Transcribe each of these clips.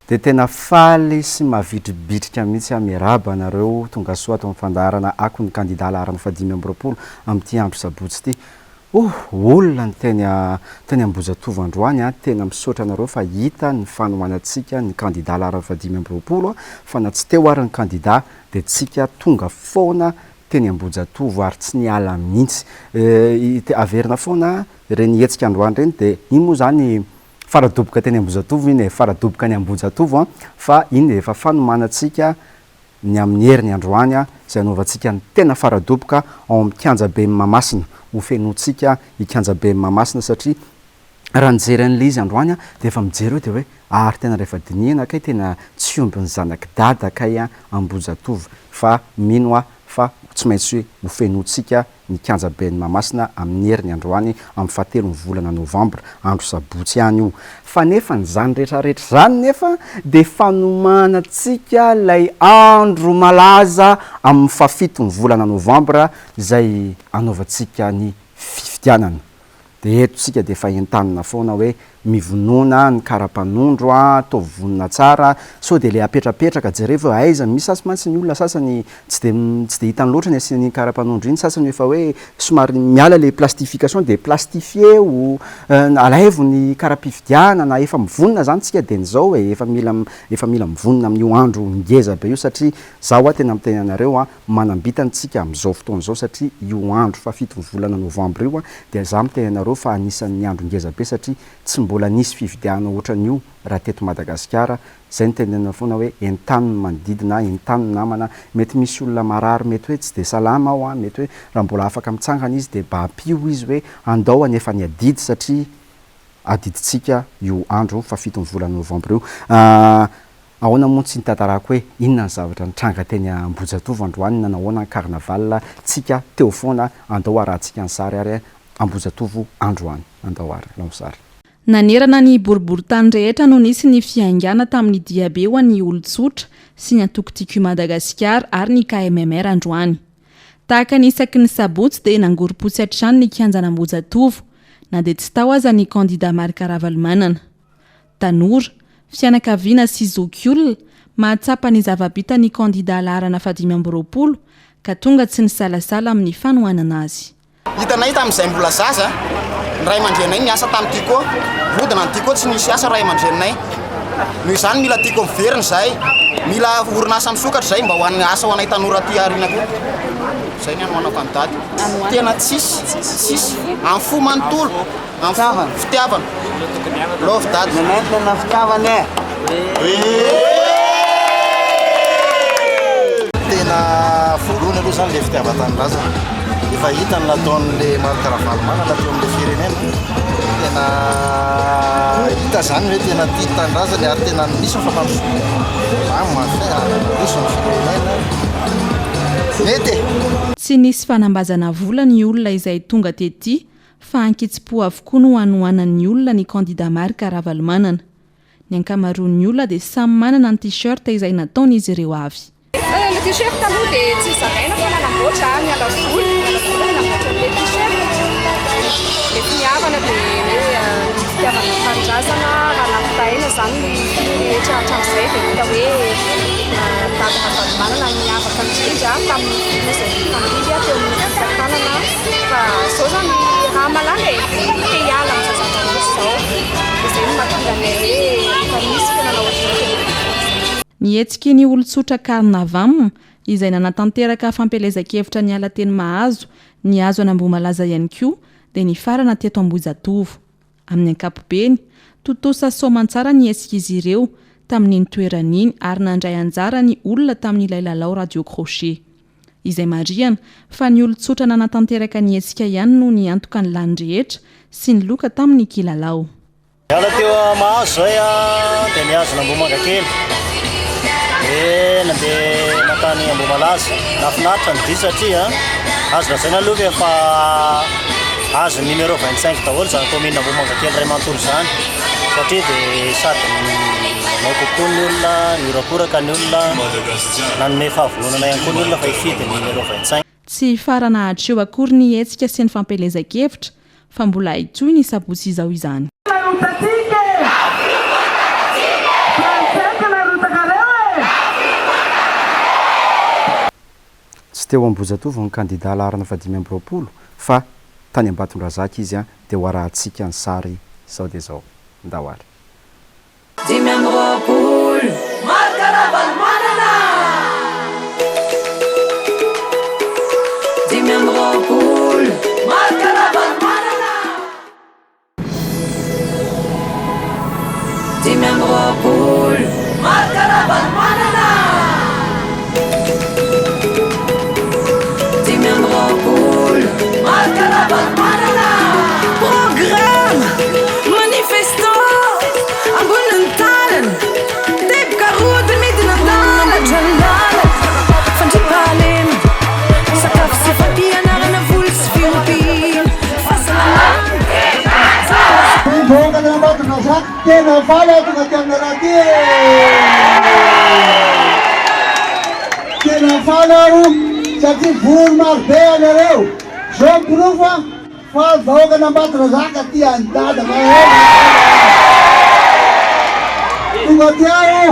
dia tena faly sy mahavitribitrika mihitsy miaraba anareo tonga soa ato amin'ny fandaharana ako ny kandida larana fadimy amby roapolo amin'ity andro sabotsy ity. Olona ny teny ambozatovo androany a tena misaotra anareo fa hita ny fanomanantsika ny kandida larana fadimy amby roapolo fa na tsy teo ary ny kandida dia tsika tonga foana teny ambozatovo ary tsy niala mihitsy averina foana reny hetsika androany reny dia iny moa zany faradoboka teny ambozatovo iny faradoboka ny ambozatovo fa iny efa fanomanantsika ny amin'ny heriny androany izay anaovantsika ny tena faradoboka ao amin'ny Kianjabe Mahamasina ho fenotsika i Kianjabe Mahamasina satria raha nijeren'ilay izy androany dia efa mijery dia hoe ary tena rehefa dinihana kay tena tsy ombiny zanaky dada kay ambozatovo fa mino fa tsy maintsy hoe ho fenotsika ny Kianjabe Mahamasina amin'ny heriny androany amin'ny 7 volana Novambra andro sabotsy ihany io fa nefa nyzany rehetrarehetra zany nefa dia fanomanantsika lay andro malaza amin'ny 7 volana Novambra izay anaovantsika ny fifidianana dia eto tsika dia efa entanina foana hoe mivonona ny karapanondro atao vonona tsara so dia le apetrapetraka jereva aiza misy sasy mantsy ny olona sasany tsy dia hitany loatra ny asiany karapanondro iny sasany efa hoe somary miala le plastification dia plastifie o alaivo ny karapifidianana efa mivonona zany tsika dia nizao efa mila mivonona amin'io andro ngeza be io satria zaho tena miteny anareo manambitany tsika amin'izao fotoana zao satria io andro fa 7 volana Novambra io dia zaho miteny anareo fa anisan'ny andro ngeza be satria tsy mbola nisy fifidiana ohatran'io raha teto Madagasikara zay ny tenena foana hoe entaniny manodidina entaniny namana mety misy olona marary mety hoe tsy dia salama ao mety hoe raha mbola afaka mitsangana izy dia bampio izy hoe andao anefa ny adidy satria adiditsika io andro fa 7 volana Novambra io ahoana moa tsy nitantarako hoe inona ny zavatra nitranga teny ambozatovo androany nanahoana ny carnaval tsika teo foana andao arahantsika ny sary ary ambozatovo androany andao ary lamosary nanerana ny boribory-tany rehetra no nisy ny fiaingana tamin'ny diabe ho an'ny olon-tsotra sy ny antoko-tiku Madagasikara ary ny KMMR androany. Tahaka ny isaky ny sabotsy dia nangorom-potsy hatrany ny kianjana ambozatovo na dia tsy tao aza ny kandida Marika Ravalomanana. Tanora, fianakaviana sy zokiolona mahatsapa ny zava-bita ny kandida larana fadimy amby roapolo ka tonga tsy nisalasala amin'ny fanohanana azy. Hitanay tamin'izay mbola zaza ny ray aman-drenay niasa tamin'ity koa vodina n'ity koa tsy nisy asa ray aman-drenay noho izany mila tiako miverina zay mila orinasa misokatra zay mba ho an'ny asa ho anay tanora ty arina koa zay ny anoanako amin'ny dady tena tsisy amin'ny fo manontolo amin'ny fitiavana love dady na fitiavana tena voalohany aloha zany le fitiavan-tanindrazana efa hitany nataon'le Marika Ravalomanana nataon'le firenena tena hita zany hoe tena tia tanindrazana ary tena misy mety tsy nisy fanambazana vola ny olona izay tonga tety fa ankitsi-po avokoa no hanohanan'ny olona ny kandida Marika Ravalomanana. Ny ankamaroan'ny olona dia samy manana ny t-shirt izay nataon'izy ireo avy. Le t-shirt aloha dia tsy zaraina fa nanamboatra miala voly nanamboatra le t-shirt dia finiavana dia hoe fitiavana tanindrazana raha nampitaina zany rehetra hatramin'izay dia hita hoe dady Ravalomanana niavaka indrindra tamin'ny izay familya teo amin'ny fitantanana fa izao zany raha malaga te hiala amin'ny zazavamisy izao izay no mahatonga anay hoe efa misy fiainana ohatr'izao. Nihetsiky ny olon-tsotra Carnavam izay nanatanteraka fampelezan-kevitra ny ala teny mahazo ny azo an'Ambohimalaza ihany koa dia ny farana teto Ambozatovo. Amin'ny ankapobeny totosa soamantsara ny hetsika izy ireo tamin'iny toeran'iny ary nandray anjara ny olona tamin'ilay lalao radio crochet. Izay marihana fa ny olon-tsotra nanatanteraka ny hetsika ihany no ny antoka ny lany rehetra sy ny loka tamin'ny kilalao. Ala teo mahazo zay dia nihazo n'Ambohimangakely nandeha natany Ambohimalaza nafinaritra ny dia satria azo lazaina aloha efa azo numéro 25 daholo zany commune Ambohimangakely ray manontolo zany satria dia sady nao kokoa ny olona nirakoraka ny olona nanome fahavononana ihany koa ny olona fa hifidy numéro 25. Tsy farana hatreo akory ny hetsika sy ny fampelezan-kevitra fa mbola itsoy ny sabotsy izao izany. Tsy teo Ambozatovo ny kandida larana fa 520 fa tany Ambatondrazaka izy a dia ho arahantsika ny sary izao dia izao ndahoaly 520 markaravany manana 520 markaravany manana 520 markaravany manana 520 markaravany manana programme manifestant amboniny tanana teboka rody midina andalatra fandripahalema sakafo sy fampianarana voly sy fiompiana fahasalamana Ambatondrazaka tena faly tonga ty amina raha ty tena faly aro satria voly maro be anareo zao mpirofa fa vahoakana Ambatondrazaka ty andada tonga ty ao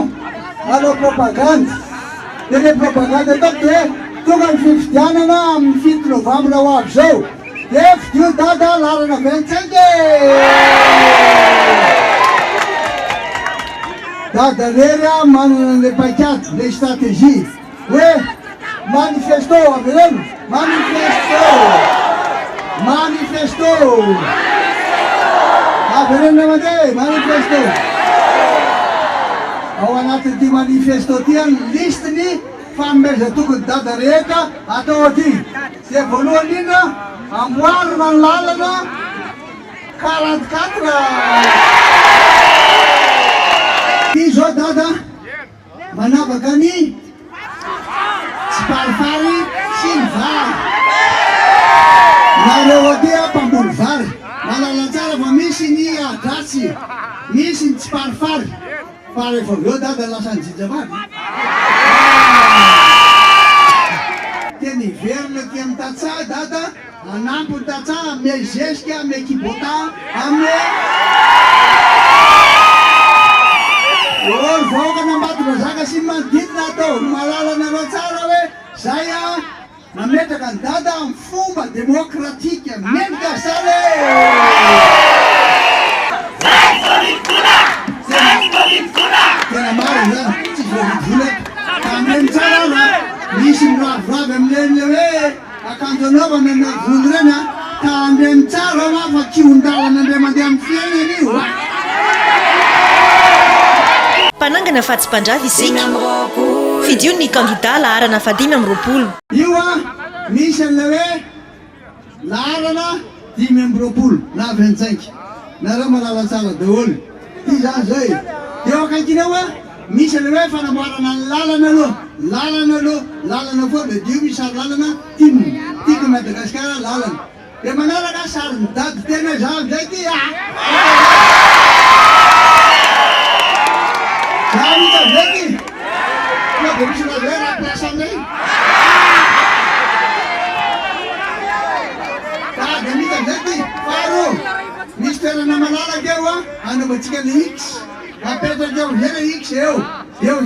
manao propagande dia le propagande ataoko dia tonga ny fifidianana amin'ny 7 novambra ho avy zao dia fidio dada larana 25 dada rery a manana le paikady le stratégie hoe manifesto avy reno manifesto avy reno mandeha manifesto ao anatin'ity manifesto ty any listiny fanomeza tokony dada rehetra atao aty dia voalohany ina amboarina ny lalana 44 ty zao dada manavaka ny tsy parifary sy ny vary nareo aty a mpambony vary malala tsara fa misy ny adratsy misy ny tsy parifary fa rehefa avy eo dada lasa ny jijavady teny verina ty amin'ny tatsa dada anampony tatsa ame zesika ame kibota ame olo vahoakana Ambatondrazaka sy manodidina atao malala nareo tsara hoe zay a nametraka ny dada amin'ny fomba demokratika mendrika sara tena maro zany tsy voavidina tamreny tsara ra misy miraviravy amin'reny hoe akanjo anaovana na volo reny a tamreny tsara ma fa kiondalana andre mandeha amin'ny fiainana io mpanangana fa tsy mpandrava isika fidio ny kandida laharana fa 520 io a misy an'le hoe laharana 520 na 25 nareo malala tsara daholo ty zany zay dia eo akaikiny ao a misy an'le hoe fanamboarana ny lalana foa le dio misy sary lalana tiako Madagasikara lalana dia manaraka sary ny dady tena za amizay ty za mita veky na dia misy nazy hoe raha piasa aminay dia mita veky faro misy toerana malalaka eo a anaovantsika le x apetraka eo zay le x eo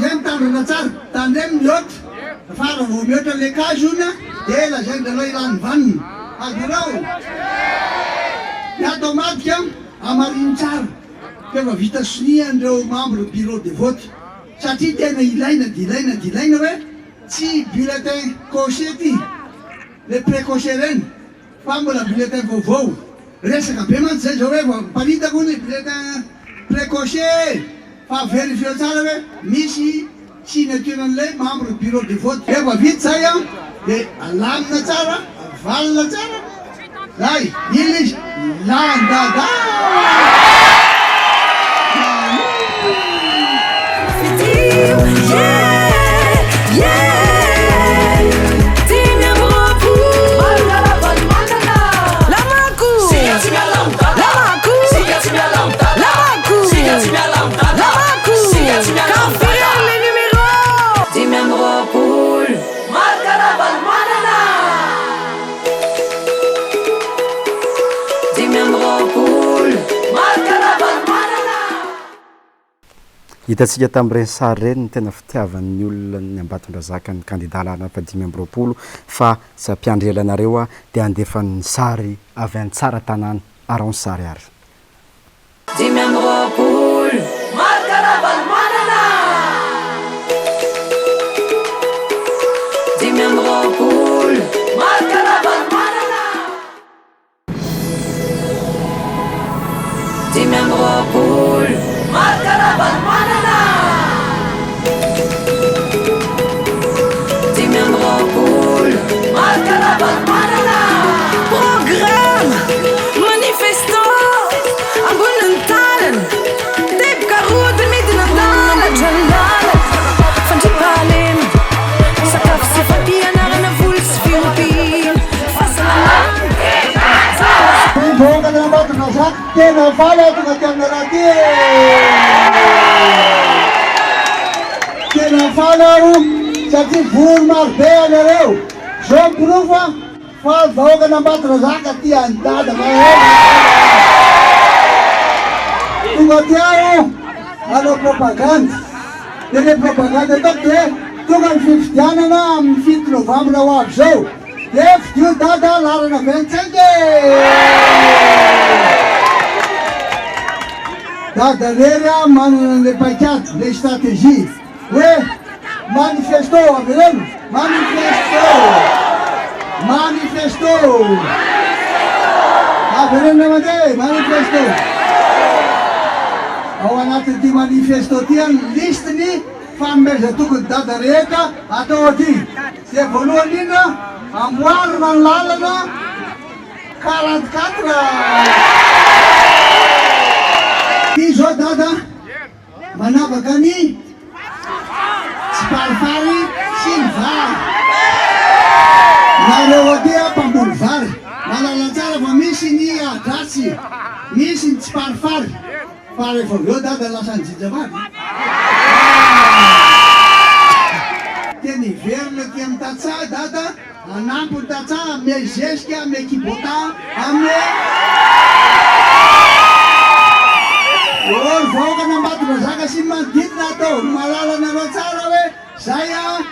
zay mitandrina tsara tandre mihoatra fara vao mihoatra le kazona dia lazay ndalao ilany vanina adirao ny automatika amariny tsara fa vita soniandreo membre bureau de vote satria tena ilaina hoe tsy bulletin coché ty le précoché reny fa mbola bulletin vaovao resaka be mantsy zay zao hoe mpanitako ny bulletin précoché fa vérifie tsara hoe misy signature-n'le membre bureau de vote efa vita zay a dia alamina tsara valina tsara zay iny izy landada Dime hitantsika tamin'ireny sary ireny ny tena fitiavan'ny olona ny Ambatondrazaka ny kandida lalana fadimy amby roapolo fa tsy ampiandrelanareo a dia andefan'ny sary avy any tsara tanàna araony sary ary dimy amby roapolo marika ravalmanana dimy amby roapolo marika ravalmanana dimy amby roapolo marika ravalmanana dimy amby roapolo marika ravalmanana programme manifestant amboniny tanana teboka rody midina andalatra lalana fandriam-pahalema sakafo sy fampianarana volo sy fiompiana Vongana Ambatondrazaka tena faly tonga ty amina raha ty tena faly aro satria vory maro be anareo zao mpirofa fa vongana Ambatondrazaka ty andada mahela tonga ty aro anao propaganda dia le propaganda ataoko dia tonga ny fifidianana amin'ny 7 novambra ho avy zao dia fidio dada larana 25 dada rery a manana le paikady le stratégie hoe manifesto avy reno manifesto avy reno namandeha manifesto ao anatin'ity manifesto ty any listiny fanomeza tokony dada rehetra atao aty dia voalohany ina amboarina ny lalana 44 ty zao dada manavaka ny tsy farifary sy ny vary nareo aty mpamboly vary malala tsara fa misy ny adratsy misy ny tsy farifary fa rehefa avy eo dada lasa ny jijavary teny verina ty amin'ny tatsa dada anampony tatsa ame zesika ame kibota ame ôry vahoakana Ambatondrazaka sy manodidina atao malala nareo tsara hoe zay a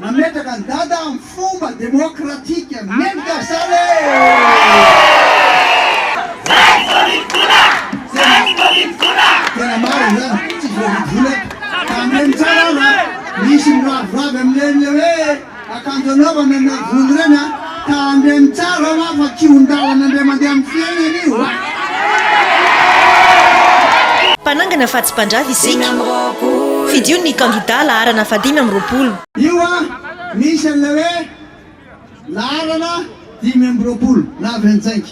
nametraka ny dada amin'ny fomba demokratika mendrika sale tena maro zany tsy voavidvola tamreny tsara ra misy miraviravy amin'ireny hoe akanjo anaovana na volo reny a tamreny tsara ma fa kiondalana andre mandeha amin'ny fiainana io mpanangana fahatsim-pandrava isika fidio ny kandida laharana fadimy amby roapolo io a misy an'le hoe laharana 5 amby roapolo na 25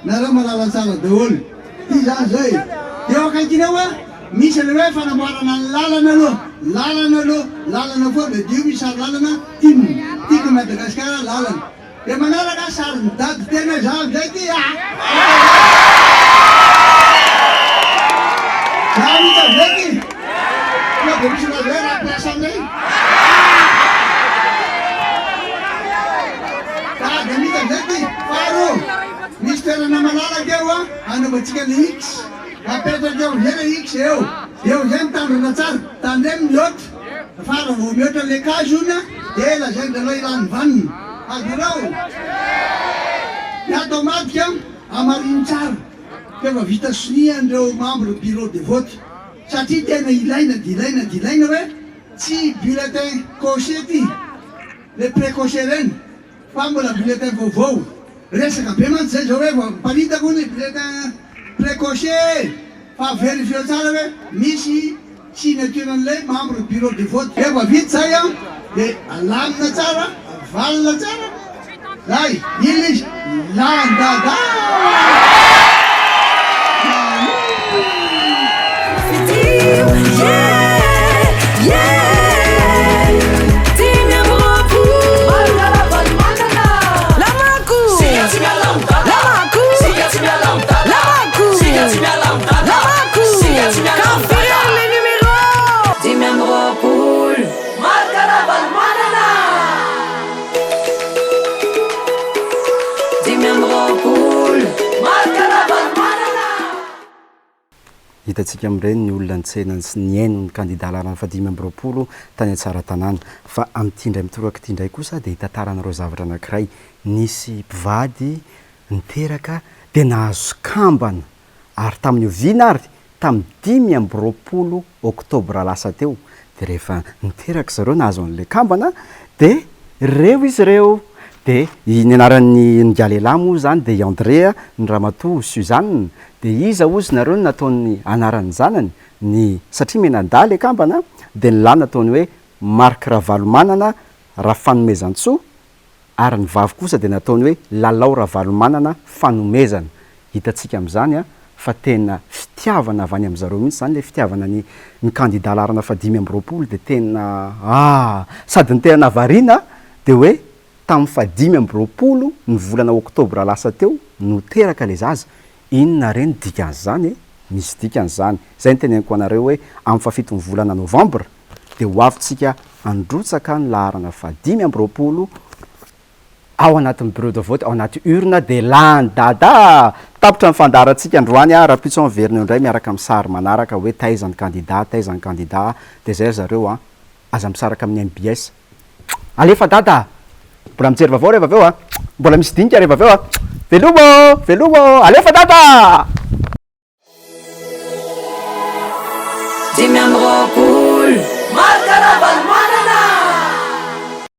nareo malala tsara daholo ty zany zay dia eo akaikinao a misy an'le hoe fanamboarana ny lalana foa le dio misy sary lalana tiako Madagasikara lalana dia manaraka sary ny dady tena zavy zay ty zavita zay ty fa dia misy raha zay raha piasa aminy dia mita zay ty faro misy toerana malalaka eo a anaovantsika le x apetraka eo zay le x eo zay mitandrina tsara tandreny mihoatra fara vao mihoatra le kazo ina dia lazay ndralao ilany vanina azonao ny automatika amariny tsara fa vita sonia andreo membre bureau de vote satria tena ilaina hoe tsy bulletin coché ty le précoché reny fa mbola bulletin vaovao resaka be mantsy zay zao hoe mparitako ny bulletin précoché fa vérifie tsara hoe misy signature an'le membre bureau de vote efa vita zay a dia alamina tsara valina tsara zay iny izy landada Remember hitantsika amin'ireny ny olona ntsena sy ny aino ny kandida larana fadimy amby roapolo tany an-tsara tanàna fa amin'ity indray mitoraka ity indray kosa dia hitantaranareo zavatra anankiray nisy mpivady niteraka dia nahazo kambana ary tamin'ny oviana ary tamin'ny 5 amby roapolo oktobra lasa teo dia rehefa niteraka zareo nahazo an'ilay kambana dia ireo izy ireo dia ny anaran'ny ngalelahy moa zany dia Andrea ny ramatoa Suzanne dia iza ozy nareo nataony anaran'ny zanany ny satria menada le kambana dia ny lahy nataony hoe Marc Ravalomanana Rafanomezantsoa ary ny vavy kosa dia nataony hoe Lalao Ravalomanana Fanomezana. Hitantsika amin'izany a fa tena fitiavana avy any amin'izareo mihitsy zany le fitiavana ny kandida larana fadimy amby roapolo dia tena sady ny tena navarina dia hoe tamin'ny fadimy amby roapolo ny volana oktobra lasa teo no teraka le zaza. Inona reny dikan'izany misy dikan'izany zay ny teneniko anareo hoe amin'ny fafitony volana novambra dia ho avintsika androtsaka ny laharana fadimy amby roapolo ao anatin'ny bureau de vote ao anaty urna dia lany dada tapitra ny fandarantsika androany raha-pitso verina indray miaraka amin'ny sary manaraka hoe taizany kandida taizany kandida dia zay zareo aza misaraka amin'ny MBS alefa dada mbola mijery vavao rehefa aveo mbola misy dinika rehefa aveo velomo alefa dada dimy amby roapolo Marc Ravalomanana